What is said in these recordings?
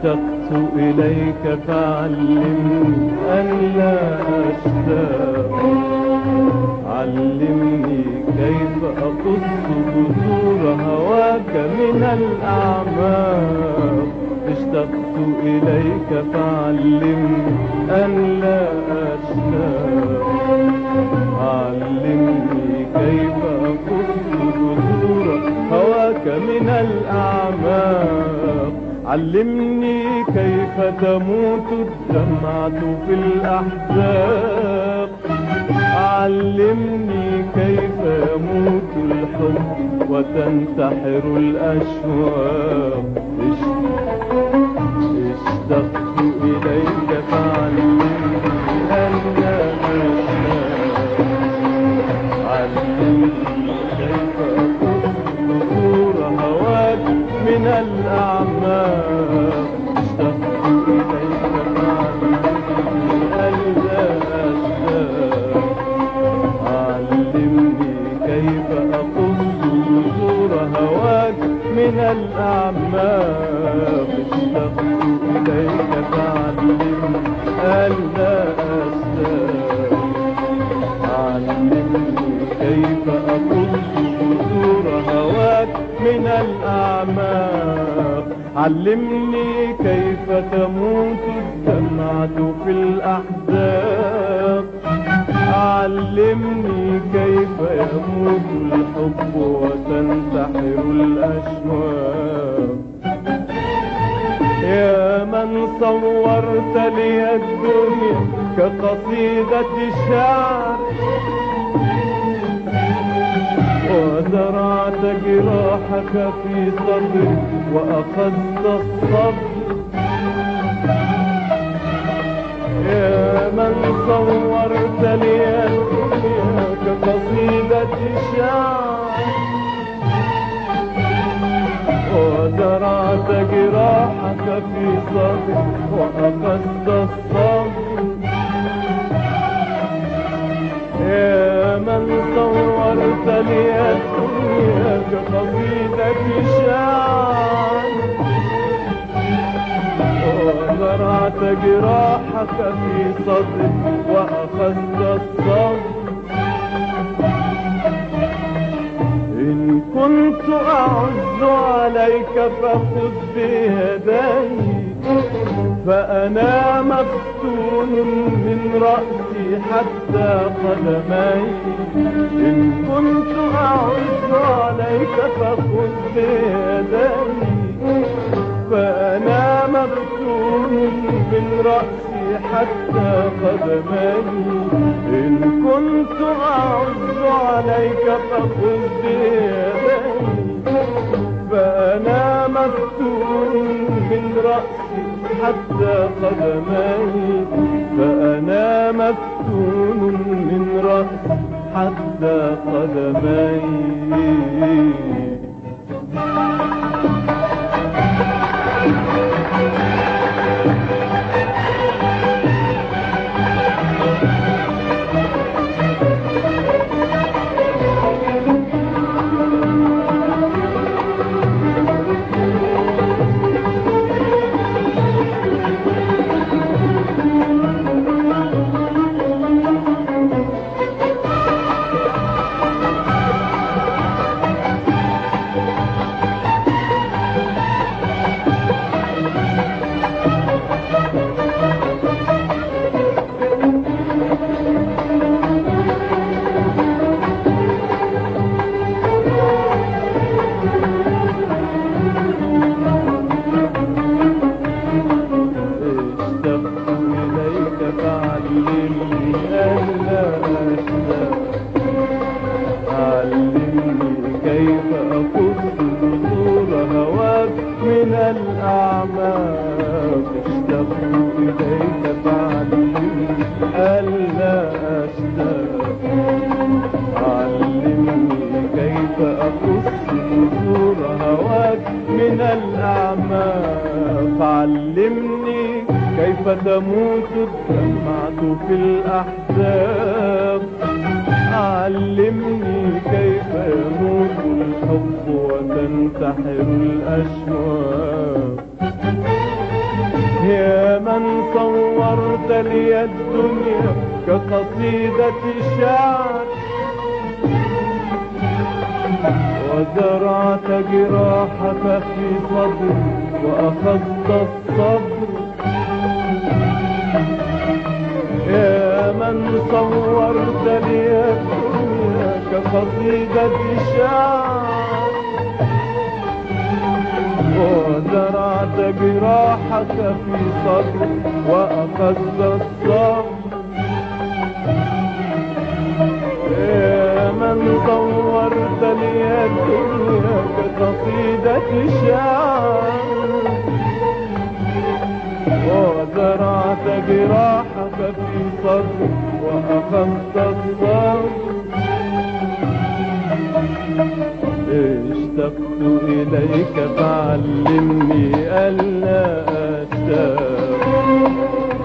اشتقت إليك فعلمني أن لا أشتاق. علمني كيف أقص جذور هواك من الأعماق. اشتقت إليك فعلمني أن لا أشتاق. علمني كيف أقص جذور هواك من الأعماق. علمني كيف تموت الدمعة في الأحزاب. علمني كيف يموت الحب وتنتحر الأشواق. اشتقت إليك فعلمني أن لا أشتاق. علمني كيف أقص جذور هواك من الأعماق. اشتقت إليك فعلمني أن لا أشتاق. علمني كيف أقص جذور هواك من الأعماق. اشتقت إليك فعلمني أن لا أشتاق. علمني كيف أقص جذور هواك من الأعماق. علمني كيف تموت الدمعة في الأحزاب. علمني كيف يموت الحب وتنتحر الأشواق. يا من صورت لي الدنيا كقصيدة شعر، وزرعت جراحك في صدري وأخذت الصبر. يا من صورت لي الدنيا كقصيدة شعر، وزرعت جراحك في صدري وأخذت الصبر. يا من صورت لي الدنيا كقصيدة شعر، وزرعت جراحك في صدري وأخذت الصبر. إن كنت أعز عليك فخذ بيدي، فأنا مفتون من رأسي حتى قدمي. إن كنت أعز عليك فخذ بيدي، فأنا مفتون من رأسي حتى قدمي. إن كنت أعز عليك فخذ بيدي، فأنا مفتون من رأسي حتى قدمي. فأنا مفتون من رأسي حتى قدمي. الأعماق اشتقت إليك فعلمني ألا أشتاق. علمني كيف أقص جذور هواك من الأعماق. علمني كيف تموت الدمعة في الأحزاب. علمني كيف يموت الحب وتنتحر الأشواق. لي الدنيا كقصيدة شعر، وزرعت جراحك في صدري وأخذت الصبر. يا من صورت لي الدنيا كقصيدة شعر، وزرعت جراحك في صدري وأخذت الصبر. يا من صورت لي الدنيا كقصيدة شعر، وزرعت جراحك في صدري وأخذت الصبر. اشتقت إليك فعلمني ألا أشتاق،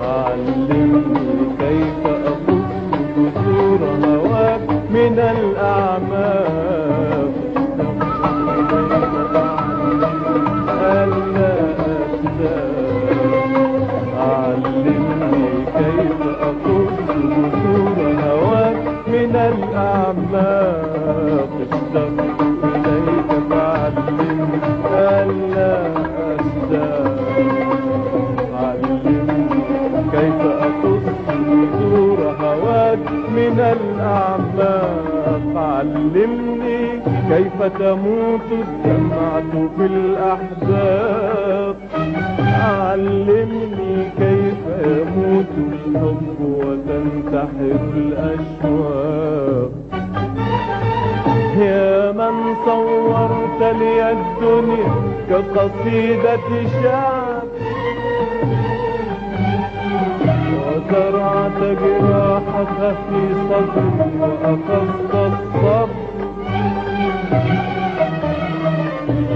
علمني كيف أقص جسور هواك من الأعماق. ألا أشتاق، علمني كيف أقص جسور هواك من الأعماق. اشتقت إليك فعلمني ألا أشتاق، علمني كيف أقص جسور هواك من الأعماق. علمني كيف تموت الدمعة في الأحداق، علمني كيف يموت الحب وتنتحر الأشواق. يا من صورت لي الدنيا كقصيدة شعر، وزرعت جراحك في صدري وأخذت الصبر.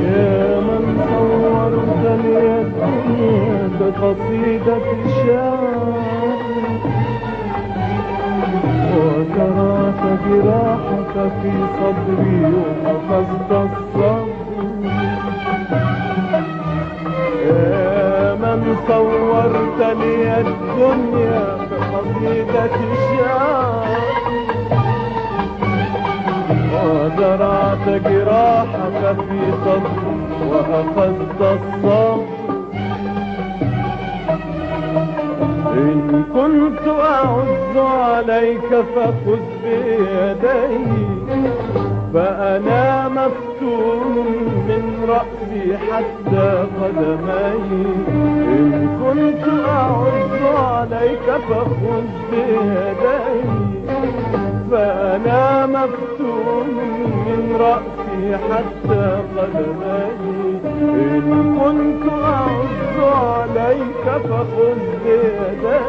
يا من صورت لي الدنيا كقصيدة شعر، وزرعت جراحك في صدري وأخذت الصبر. يا من صورت لي الدنيا كقصيدة شعر، وزرعت جراحك في صدري وأخذت الصبر. إن كنت أعز عليك فخذ بيدي، فأنا مفتون من رأسي حتى قدمي. إن كنت أعز عليك فخذ بيدي، فأنا مفتون من رأسي حتى قدمي. إن كنت أعز عليك فخذ بيدي،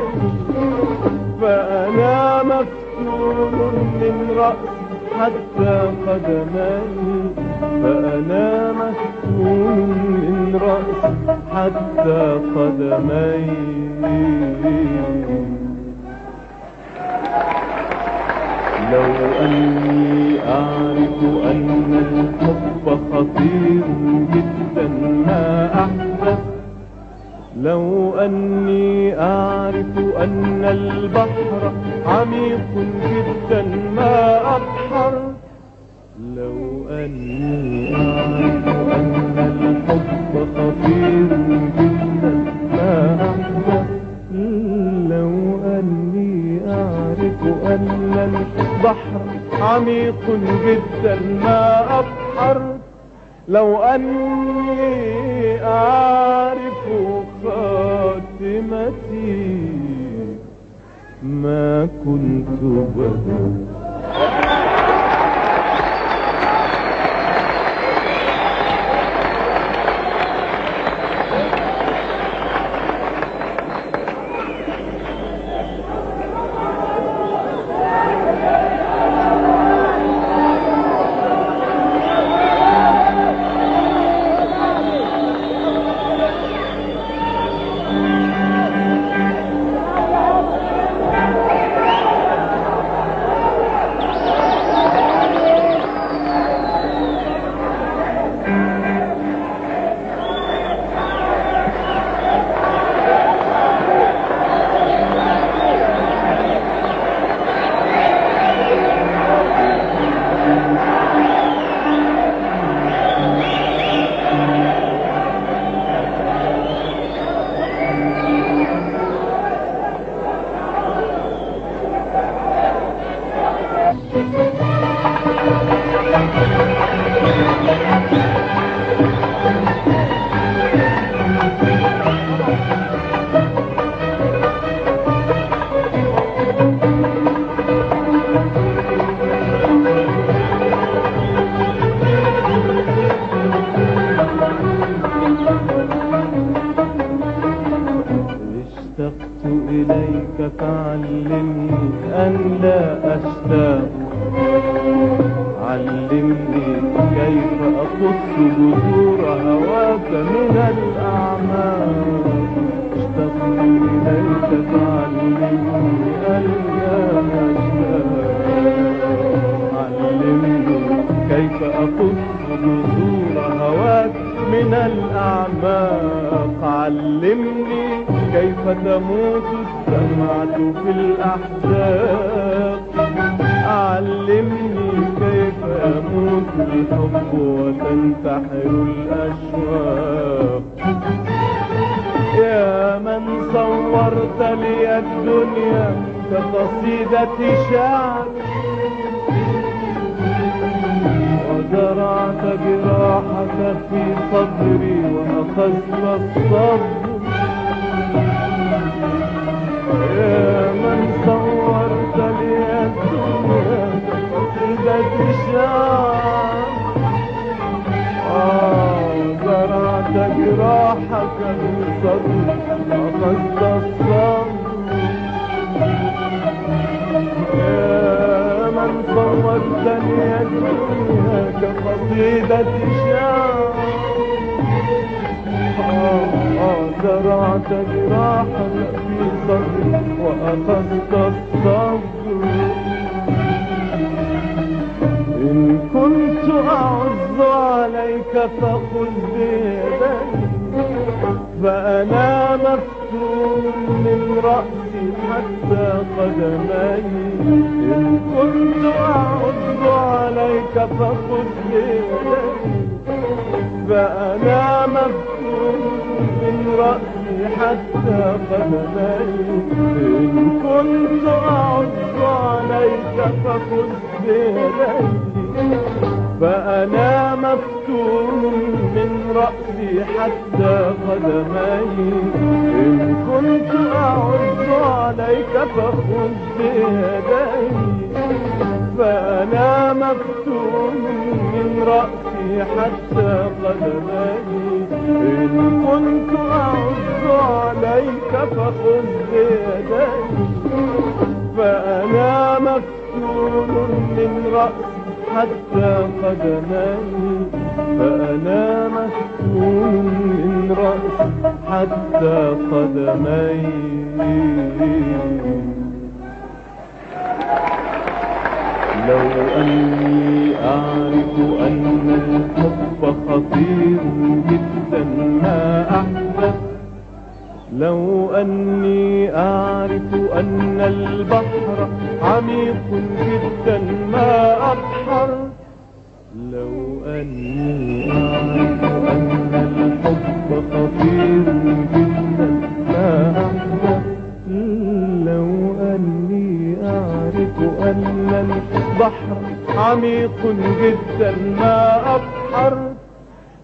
فأنا مفتون من رأسي حتى قدمي. فأنا مفتون من رأسي حتى قدمي. لو أني أعرف أن الحب خطير جدا ما أحدث، لو أني أعرف أن البحر عميق جدا ما أبحر، لو أني أعرف أن الحب خطير جدا ما أحدث، لو أني أعرف أن البحر عميق جدا ما أبحر، لو أني أعرف خاتمتي ما كنت بدو. عليك فعلمني أن لا أشتاق، علمني كيف أقص جذور هواك من الأعماق. اشتقت إليك فعلمني أن لا أشتاق، علمني كيف أقص جذور هواك من الأعماق. علمني كيف تموت الدمعة في الأحزاب، علمني كيف يموت الحب وتنتحر الأشواق. يا من صورت لي الدنيا كقصيدة شعر، وزرعت جراحك في صدري وأخذت الصبر. يا من صورت لي الدنيا كقصيدة شعر، زرعت جراحك في صدري وأخذت الصبر. يا من صورت لي الدنيا كقصيدة شعر، زرعت جراحك في صدري وأخذت الصبر. إن كنت أعز عليك فخذ بيدي، فأنا مفتون من رأسي حتى قدمي. إن كنت أعز عليك فخذ بيدي، فأنا مفتون من رأسي حتى قدمي. إن كنت أعز عليك فخذ بيدي، فأنا مفتون من رأسي حتى قدمي. إن كنت أعز عليك فخذ بيدي، فأنا مفتون من رأسي حتى قدمي. إن كنت أعز عليك فخذ بيدي، فأنا مفتون من رأسي حتى قدمي. فأنا مفتون من رأسي حتى قدمي. لو أني أعرف أن الحب خطير جدا ما أحبب، لو أني أعرف أن البحر عميق جدا ما أبحر، لو أني أعرف أن الحب خطير جدا ما أحبب، لو أني أعرف أن البحر عميق جدا ما أبحر،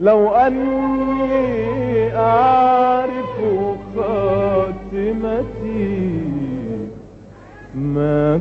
لو أني أعرف خاتمتي ما